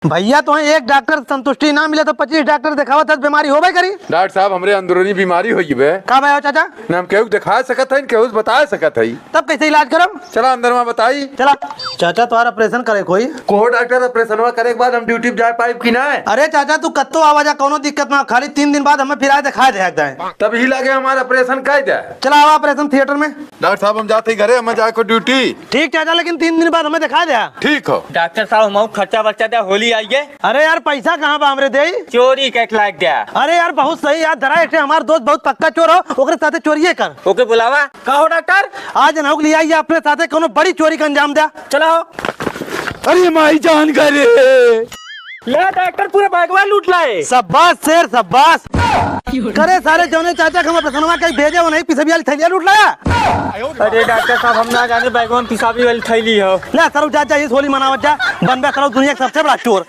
भैया तो एक डॉक्टर संतुष्टि ना मिले तो 25 डॉक्टर दिखावा तब बीमारी हो करी। डॉक्टर साहब हमरे अंदरूनी बीमारी होगी बे। का भाई चाचा ना हम केहू दिखा सकत है केहू बता सकत है। तब कैसे इलाज करब? चला अंदर में बताई। चला चाचा तुम्हारा ऑपरेशन करे कोई को डॉक्टर ऑपरेशन करे के बाद हम ड्यूटी पे जाए पाइप की ना। अरे चाचा तू कत्तो आवाजा कोनो दिक्कत ना, खाली 3 दिन बाद हमें फिर आए दिखा दे। तब ही लगे हमारा ऑपरेशन कर दे। चला आवा ऑपरेशन थिएटर में। डॉक्टर साहब हम जाते घरे हमें जाए को ड्यूटी। ठीक चाचा, लेकिन 3 दिन बाद हमें दिखा दे। ठीक हो डॉक्टर साहब हम खर्चा बर्चा दे होली आइए। अरे यार पैसा कहाँ बा हमरे दे? चोरी के लाग गया। अरे यार बहुत सही यार धरा एक हमार दोस्त बहुत पक्का चोर हो, ओकरे साथे चोरिये कर। ओके बुलावा का हो डॉक्टर? आज ना लिया आइए अपने साथे कोनो बड़ी चोरी का अंजाम दे। चलो। अरे माई जान करे ले डॉक्टर पूरे बैगवा लूट लाए। शाबाश शेर शाबाश। करे सारे जौने चाचा के हम प्रसन्नवा कहीं भेजे वो नहीं पिसबिया थैलिया लूट लाया। अरे डॉक्टर साहब हम ना जाने बैगवा पिसाबी वाली थैली हो। ले सरू चाचा इस होली मनावत जा, बनबे करो दुनिया का सबसे बड़ा चोर।